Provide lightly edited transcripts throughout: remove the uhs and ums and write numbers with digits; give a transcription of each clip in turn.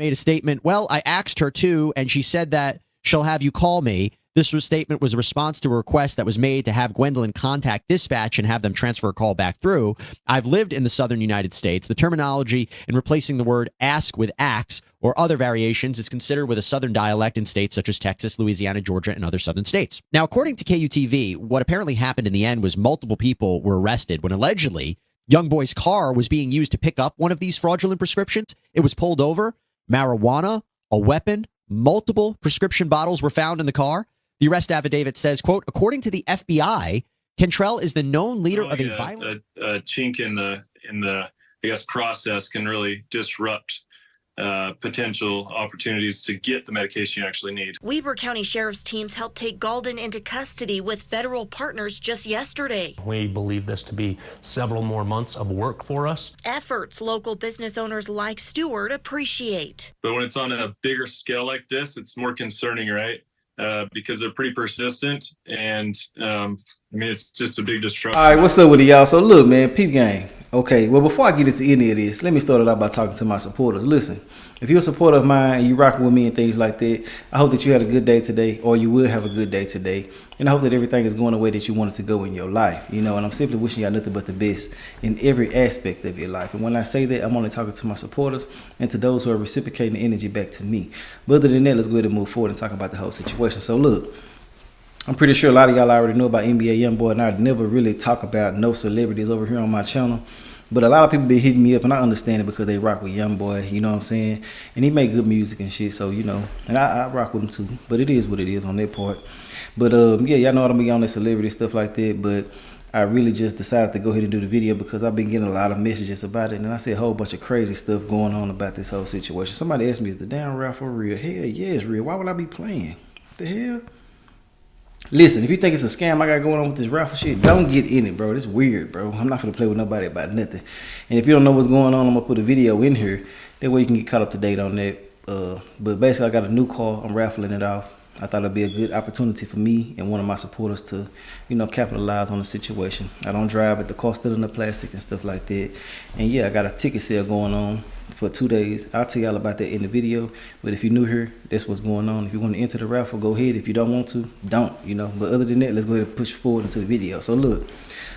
made a statement. Well, I asked her to, and she said that she'll have you call me. This statement was a response to a request that was made to have Gwendolyn contact dispatch and have them transfer a call back through. I've lived in the southern United States. The terminology in replacing the word ask with ax or other variations is considered with a southern dialect in states such as Texas, Louisiana, Georgia, and other southern states. Now, according to KUTV, what apparently happened in the end was multiple people were arrested when allegedly Youngboy's car was being used to pick up one of these fraudulent prescriptions. It was pulled over, marijuana, a weapon, multiple prescription bottles were found in the car. The arrest affidavit says, quote, according to the FBI, Cantrell is the known leader of a violent... A chink in the I guess, process can really disrupt potential opportunities to get the medication you actually need. Weber County Sheriff's teams helped take Galden into custody with federal partners just yesterday. We believe this to be several more months of work for us. Efforts local business owners like Stewart appreciate. But when it's on a bigger scale like this, it's more concerning, right? Because they're pretty persistent, and I mean, it's just a big disruption. All right, what's up with y'all? So look, man, peep gang. Okay, well, before I get into any of this, let me start it out by talking to my supporters. Listen, if you're a supporter of mine and you rocking with me and things like that, I hope that you had a good day today, or you will have a good day today. And I hope that everything is going the way that you want it to go in your life, you know, and I'm simply wishing y'all nothing but the best in every aspect of your life. And when I say that, I'm only talking to my supporters and to those who are reciprocating the energy back to me. But other than that, let's go ahead and move forward and talk about the whole situation. So look, I'm pretty sure a lot of y'all already know about NBA YoungBoy, and I never really talk about no celebrities over here on my channel. But a lot of people been hitting me up, and I understand it because they rock with YoungBoy, you know what I'm saying? And he make good music and shit, so, you know, and I rock with him too. But it is what it is on their part. But, yeah, y'all know I don't be on that celebrity stuff like that, but I really just decided to go ahead and do the video because I've been getting a lot of messages about it, and I see a whole bunch of crazy stuff going on about this whole situation. Somebody asked me, is the damn raffle real? Hell yeah, it's real. Why would I be playing? What the hell? Listen, if you think it's a scam I got going on with this raffle shit, don't get in it, bro. It's weird, bro. I'm not gonna play with nobody about nothing. And if you don't know what's going on, I'm gonna put a video in here. That way you can get caught up to date on that. But basically, I got a new car. I'm raffling it off. I thought it'd be a good opportunity for me and one of my supporters to, you know, capitalize on the situation. I don't drive at the cost of the plastic and stuff like that. And yeah, I got a ticket sale going on for 2 days. I'll tell y'all about that in the video. But if you're new here, that's what's going on. If you want to enter the raffle, go ahead. If you don't want to, don't, you know. But other than that, let's go ahead and push forward into the video. So look,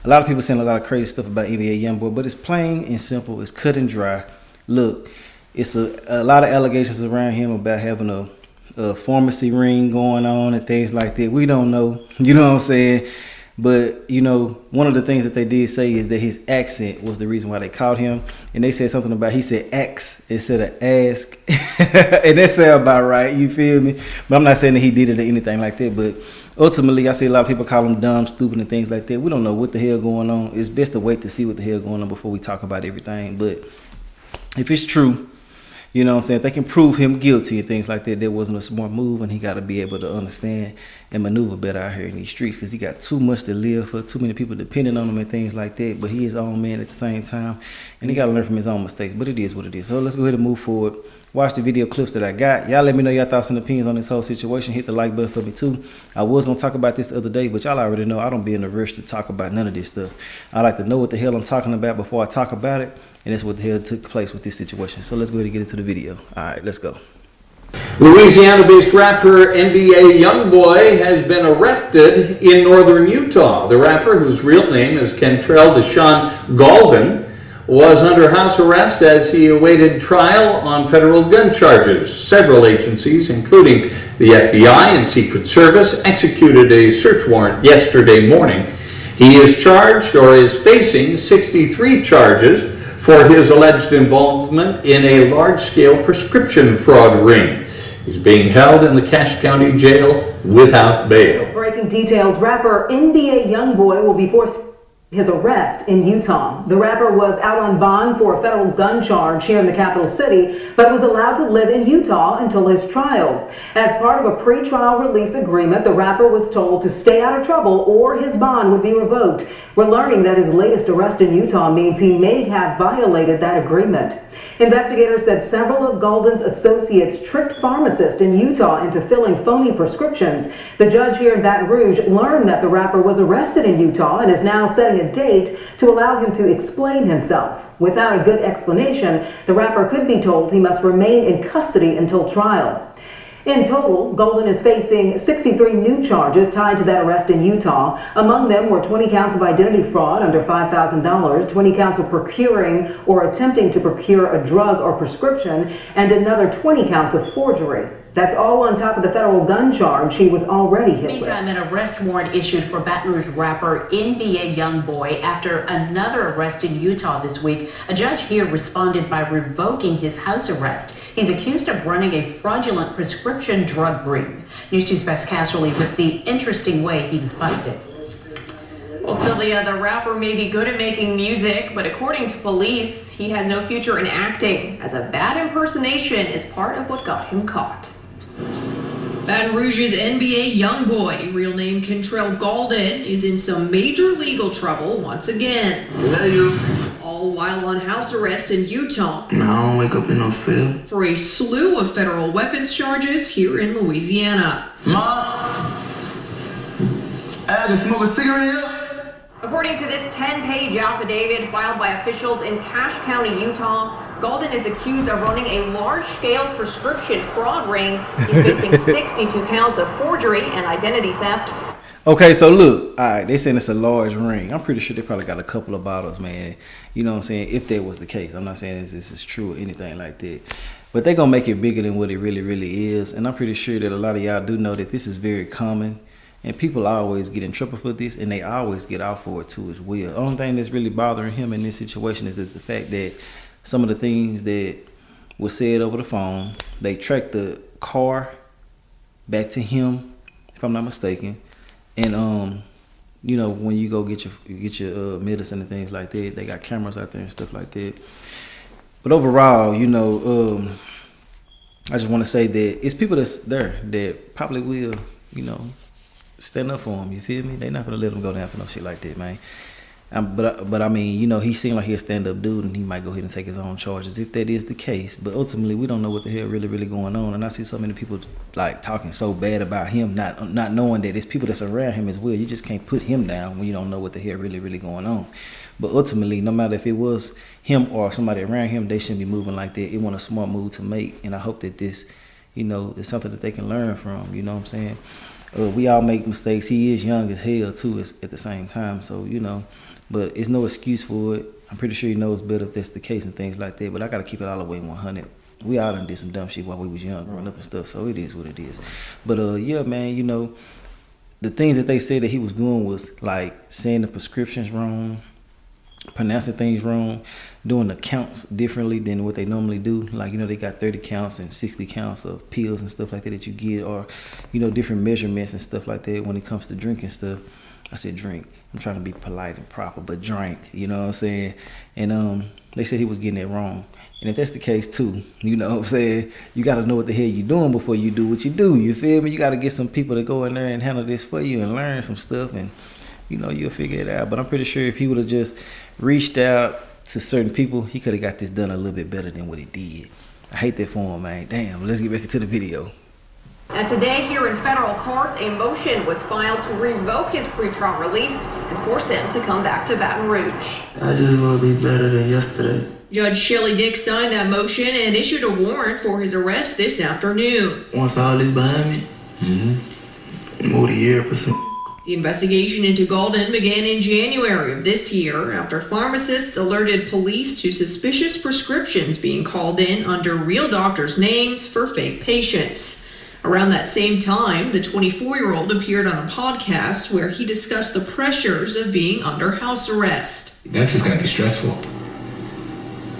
a lot of people saying a lot of crazy stuff about NBA YoungBoy, but it's plain and simple. It's cut and dry. Look, it's a lot of allegations around him about having a pharmacy ring going on and things like that. We don't know, you know what I'm saying? But, you know, one of the things that they did say is that his accent was the reason why they caught him. And they said something about, he said ax instead of ask. And that sounds about right, you feel me? But I'm not saying that he did it or anything like that. But ultimately, I see a lot of people call him dumb, stupid, and things like that. We don't know what the hell going on. It's best to wait to see what the hell going on before we talk about everything. But if it's true, you know what I'm saying, if they can prove him guilty and things like that, that wasn't a smart move, and he got to be able to understand and maneuver better out here in these streets because he got too much to live for, too many people depending on him and things like that, but he is his own man at the same time, and he got to learn from his own mistakes, but it is what it is. So let's go ahead and move forward. Watch the video clips that I got. Y'all let me know your thoughts and opinions on this whole situation. Hit the like button for me too. I was going to talk about this the other day, but y'all already know I don't be in a rush to talk about none of this stuff. I like to know what the hell I'm talking about before I talk about it, and that's what the hell took place with this situation. So let's go ahead and get into the video. All right, let's go. Louisiana-based rapper NBA YoungBoy has been arrested in northern Utah. The rapper, whose real name is Cantrell Deshaun Galden, was under house arrest as he awaited trial on federal gun charges. Several agencies, including the FBI and Secret Service, executed a search warrant yesterday morning. He is charged, or is facing, 63 charges for his alleged involvement in a large-scale prescription fraud ring. He's being held in the Cache County Jail without bail. Breaking details, rapper NBA YoungBoy will be forced his arrest in Utah. The rapper was out on bond for a federal gun charge here in the capital city, but was allowed to live in Utah until his trial. As part of a pre-trial release agreement, the rapper was told to stay out of trouble or his bond would be revoked. We're learning that his latest arrest in Utah means he may have violated that agreement. Investigators said several of Golden's associates tricked pharmacists in Utah into filling phony prescriptions. The judge here in Baton Rouge learned that the rapper was arrested in Utah and is now setting a date to allow him to explain himself. Without a good explanation, the rapper could be told he must remain in custody until trial. In total, Golden is facing 63 new charges tied to that arrest in Utah. Among them were 20 counts of identity fraud under $5,000, 20 counts of procuring or attempting to procure a drug or prescription, and another 20 counts of forgery. That's all on top of the federal gun charge he was already hit with. Meantime, an arrest warrant issued for Baton Rouge rapper NBA YoungBoy after another arrest in Utah this week. A judge here responded by revoking his house arrest. He's accused of running a fraudulent prescription drug ring. News 2's Bess Casserly with the interesting way he was busted. Well, Sylvia, the rapper may be good at making music, but according to police, he has no future in acting, as a bad impersonation is part of what got him caught. Baton Rouge's NBA YoungBoy, real name Kentrell Galden, is in some major legal trouble once again. All while on house arrest in Utah. No, I don't wake up in no cell. For a slew of federal weapons charges here in Louisiana. Ma, I can smoke a cigarette here? According to this 10-page affidavit filed by officials in Cache County, Utah, Galden is accused of running a large-scale prescription fraud ring. He's facing 62 counts of forgery and identity theft. Okay, so look, all right, they saying it's a large ring. I'm pretty sure they probably got a couple of bottles, man. You know what I'm saying? If that was the case. I'm not saying this is true or anything like that. But they're going to make it bigger than what it really is. And I'm pretty sure that a lot of y'all do know that this is very common. And people always get in trouble for this, and they always get out for it too as well. The only thing that's really bothering him in this situation is the fact that some of the things that were said over the phone, they tracked the car back to him, if I'm not mistaken. And you know, when you go get your medicine and things like that, they got cameras out there and stuff like that. But overall, you know, I just want to say that it's people that's there that probably will, you know, stand up for him. You feel me? They not gonna let him go down for no shit like that, man. But I mean, you know, he seemed like he a stand-up dude, and he might go ahead and take his own charges if that is the case. But ultimately, we don't know what the hell really going on. And I see so many people like talking so bad about him, not knowing that it's people that's around him as well. You just can't put him down when you don't know what the hell really going on. But ultimately, no matter if it was him or somebody around him, they shouldn't be moving like that. It wasn't a smart move to make, and I hope that this, you know, is something that they can learn from. You know what I'm saying? We all make mistakes. He is young as hell too at the same time, so you know. But it's no excuse for it. I'm pretty sure he knows better if that's the case and things like that. But I gotta keep it all the way 100. We all done did some dumb shit while we was young, growing up and stuff. So it is what it is. But yeah, man, you know, the things that they said that he was doing was like saying the prescriptions wrong, pronouncing things wrong, doing the counts differently than what they normally do. Like, you know, they got 30 counts and 60 counts of pills and stuff like that you get, or, you know, different measurements and stuff like that when it comes to drinking stuff. I said drink. I'm trying to be polite and proper, but drink, you know what I'm saying? And they said he was getting it wrong. And if that's the case too, you know what I'm saying, you got to know what the hell you're doing before you do what you do. You feel me? You got to get some people to go in there and handle this for you and learn some stuff, and, you know, you'll figure it out. But I'm pretty sure if he would have just reached out to certain people, he could have got this done a little bit better than what he did. I hate that for him, man. Damn, let's get back into the video. And today here in federal court, a motion was filed to revoke his pretrial release and force him to come back to Baton Rouge. I just want to be better than yesterday. Judge Shelley Dick signed that motion and issued a warrant for his arrest this afternoon. Once all this behind me, move the year for some. The investigation into Galden began in January of this year after pharmacists alerted police to suspicious prescriptions being called in under real doctors' names for fake patients. Around that same time, the 24-year-old appeared on a podcast where he discussed the pressures of being under house arrest. That's just gotta be stressful.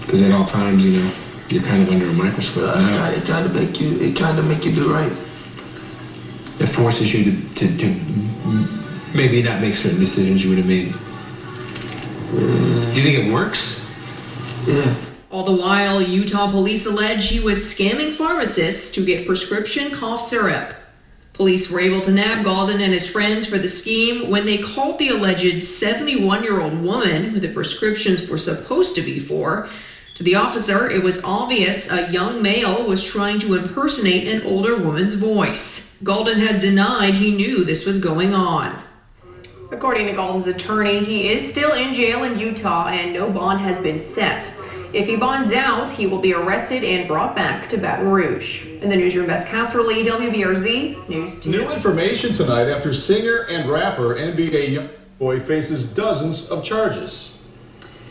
Because at all times, you know, you're kind of under a microscope. It kind of make you do right. It forces you to maybe not make certain decisions you would have made. Do you think it works? Yeah. All the while, Utah police allege he was scamming pharmacists to get prescription cough syrup. Police were able to nab Galden and his friends for the scheme when they called the alleged 71-year-old woman who the prescriptions were supposed to be for. To the officer, it was obvious a young male was trying to impersonate an older woman's voice. Golden has denied he knew this was going on. According to Golden's attorney, he is still in jail in Utah and no bond has been set. If he bonds out, he will be arrested and brought back to Baton Rouge. In the newsroom, Bess Casserly, WBRZ News 2. New information tonight after singer and rapper NBA YoungBoy faces dozens of charges.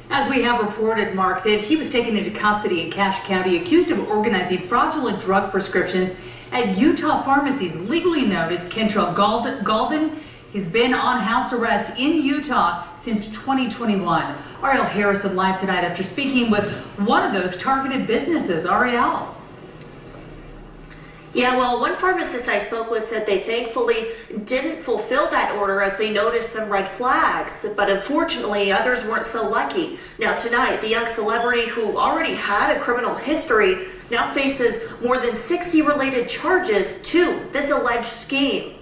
As we have reported, Mark, that he was taken into custody in Cache County accused of organizing fraudulent drug prescriptions at Utah pharmacies, legally known as Kentrell Golden. He's been on house arrest in Utah since 2021. Ariel Harrison live tonight after speaking with one of those targeted businesses. Ariel. Yeah, well, one pharmacist I spoke with said they thankfully didn't fulfill that order as they noticed some red flags, but unfortunately others weren't so lucky. Now tonight, the young celebrity who already had a criminal history now faces more than 60 related charges to this alleged scheme.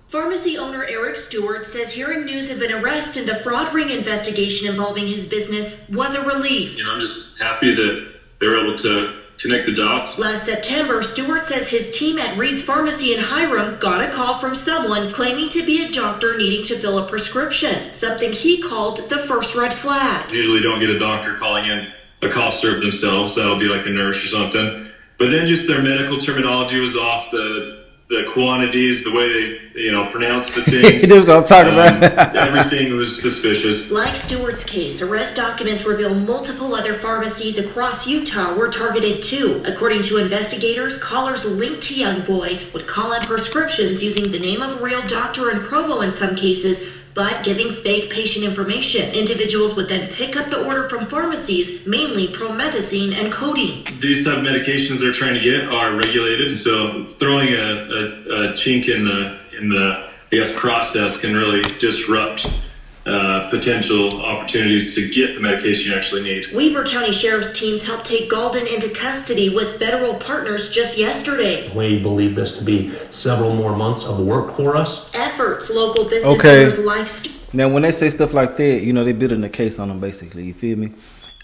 Pharmacy owner Eric Stewart says hearing news of an arrest in the fraud ring investigation involving his business was a relief. I'm just happy that they were able to connect the dots. Last September, Stewart says his team at Reed's Pharmacy in Hiram got a call from someone claiming to be a doctor needing to fill a prescription, something he called the first red flag. Usually don't get a doctor calling in a cough syrup themselves. That'll be like a nurse or something. But then just their medical terminology was off, the quantities, the way they, pronounce the things. That's what I'm talking about. Everything was suspicious. Like Stewart's case, arrest documents reveal multiple other pharmacies across Utah were targeted too. According to investigators, callers linked to YoungBoy would call in prescriptions using the name of a real doctor in Provo in some cases, but giving fake patient information. Individuals would then pick up the order from pharmacies, mainly promethazine and codeine. These type of medications they're trying to get are regulated, so throwing a chink in the process can really disrupt potential opportunities to get the medication you actually need. Weber County Sheriff's teams helped take Golden into custody with federal partners just yesterday. We believe this to be several more months of work for us. Efforts local business owners like Now, when they say stuff like that, they building a case on them, basically. You feel me?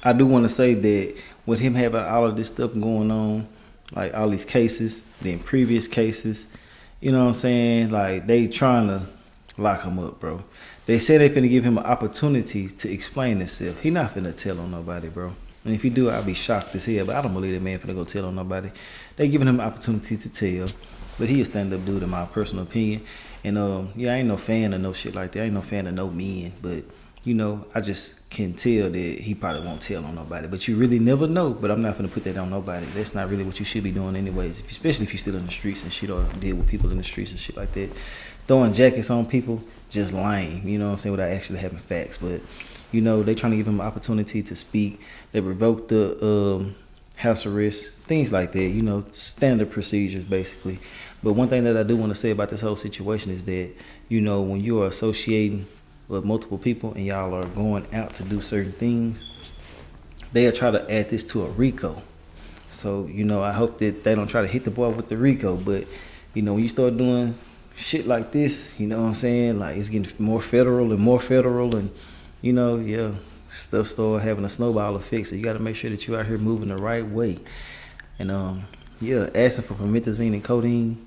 I do want to say that with him having all of this stuff going on, like all these cases, then previous cases, you know what I'm saying? Like, they trying to lock him up, bro. They said they finna give him an opportunity to explain himself. He not finna tell on nobody, bro. And if he do, I'll be shocked as hell. But I don't believe that man finna go tell on nobody. They giving him an opportunity to tell. But he a stand-up dude in my personal opinion. And yeah, I ain't no fan of no shit like that. I ain't no fan of no men. But, I just can tell that he probably won't tell on nobody. But you really never know. But I'm not finna put that on nobody. That's not really what you should be doing anyways. Especially if you're still in the streets and shit, or deal with people in the streets and shit like that. Throwing jackets on people, just lame, without actually having facts. But, they trying to give him an opportunity to speak. They revoked the house arrest, things like that, standard procedures, basically. But one thing that I do want to say about this whole situation is that, when you are associating with multiple people and y'all are going out to do certain things, they'll try to add this to a RICO. So, I hope that they don't try to hit the boy with the RICO. But, when you start doing shit like this, you know what I'm saying? Like, it's getting more federal and, yeah, stuff start having a snowball effect. So you got to make sure that you're out here moving the right way. And, yeah, asking for promethazine and codeine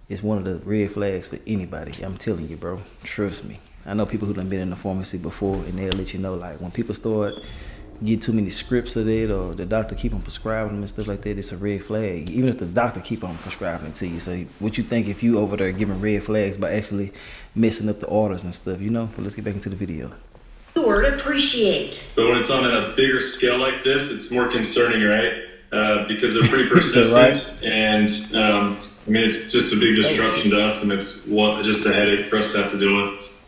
is one of the red flags for anybody. I'm telling you, bro. Trust me. I know people who done been in the pharmacy before, and they'll let you know, like, when people start getting too many scripts of it, or the doctor keep on prescribing them and stuff like that, it's a red flag. Even if the doctor keep on prescribing it to you. So what you think if you over there giving red flags by actually messing up the orders and stuff, But let's get back into the video. Word appreciate. But when it's on a bigger scale like this, it's more concerning, right? Because they're pretty persistent, and it's just a big disruption to us, and it's just a headache for us to have to deal with.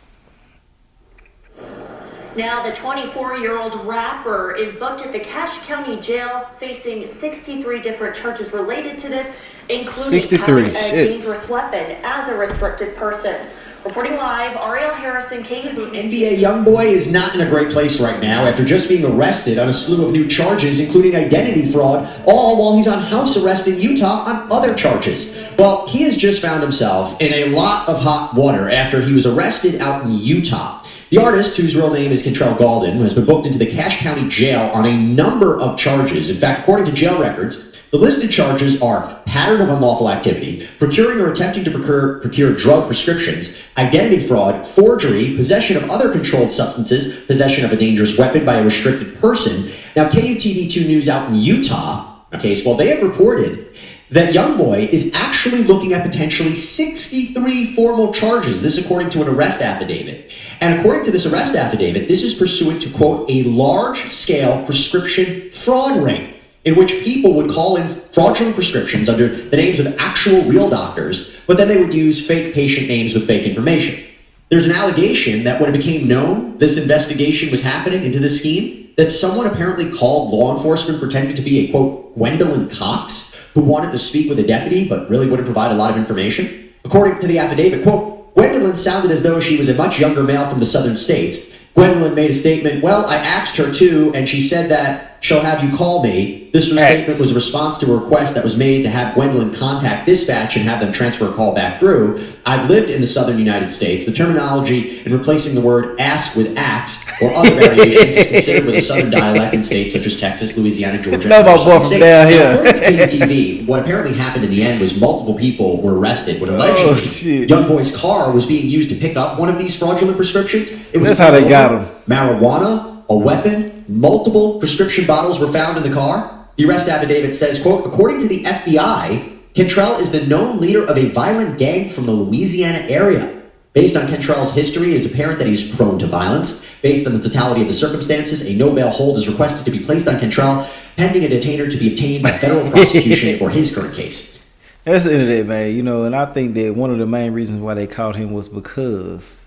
Now, the 24-year-old rapper is booked at the Cache County Jail, facing 63 different charges related to this, including having a dangerous weapon as a restricted person. Reporting live, Ariel Harrison, KUT. NBA YoungBoy is not in a great place right now after just being arrested on a slew of new charges, including identity fraud, all while he's on house arrest in Utah on other charges. Well, he has just found himself in a lot of hot water after he was arrested out in Utah. The artist, whose real name is Kentrell Gaulden, has been booked into the Cache County Jail on a number of charges. In fact, according to jail records, the listed charges are pattern of unlawful activity, procuring or attempting to procure drug prescriptions, identity fraud, forgery, possession of other controlled substances, possession of a dangerous weapon by a restricted person. Now, KUTV2 News out in Utah, so they have reported that YoungBoy is actually looking at potentially 63 formal charges, this according to an arrest affidavit. And according to this arrest affidavit, this is pursuant to, quote, a large-scale prescription fraud ring, in which people would call in fraudulent prescriptions under the names of actual real doctors, but then they would use fake patient names with fake information. There's an allegation that when it became known this investigation was happening into this scheme, that someone apparently called law enforcement pretending to be a, quote, Gwendolyn Cox, who wanted to speak with a deputy but really wouldn't provide a lot of information. According to the affidavit, quote, Gwendolyn sounded as though she was a much younger male from the southern states. Gwendolyn made a statement, well, I asked her too, and she said that she'll have you call me. This statement was a response to a request that was made to have Gwendolyn contact dispatch and have them transfer a call back through. I've lived in the southern United States. The terminology in replacing the word ask with ax or other variations is considered with a southern dialect in states such as Texas, Louisiana, Georgia, and other southern states. Now, according to KUTV, what apparently happened in the end was multiple people were arrested when allegedly YoungBoy's car was being used to pick up one of these fraudulent prescriptions. It was That's how they got him. Marijuana, a weapon, multiple prescription bottles were found in the car. The arrest affidavit says, quote, according to the FBI, Kentrell is the known leader of a violent gang from the Louisiana area. Based on Kentrell's history, it is apparent that he's prone to violence. Based on the totality of the circumstances, a no-bail hold is requested to be placed on Kentrell, pending a detainer to be obtained by federal prosecution for his current case. That's the end of that, man. And I think that one of the main reasons why they caught him was because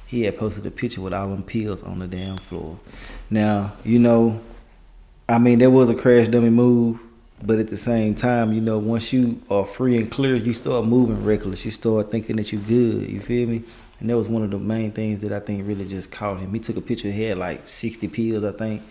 he had posted a picture with all them pills on the damn floor. Now, I mean, there was a crash dummy move, but at the same time, once you are free and clear, you start moving reckless. You start thinking that you're good, you feel me? And that was one of the main things that I think really just caught him. He took a picture, he had like 60 pills, I think,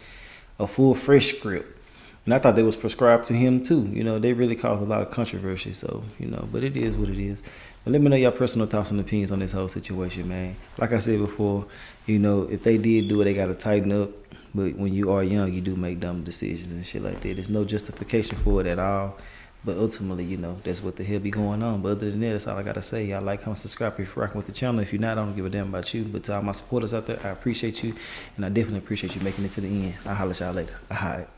a full fresh script. And I thought they was prescribed to him too. They really caused a lot of controversy, so, but it is what it is. But let me know your personal thoughts and opinions on this whole situation, man. Like I said before, if they did do it, they got to tighten up. But when you are young, you do make dumb decisions and shit like that. There's no justification for it at all. But ultimately, that's what the hell be going on. But other than that, that's all I got to say. Y'all like, comment, subscribe if you're rocking with the channel. If you're not, I don't give a damn about you. But to all my supporters out there, I appreciate you. And I definitely appreciate you making it to the end. I'll holler at y'all later. All right.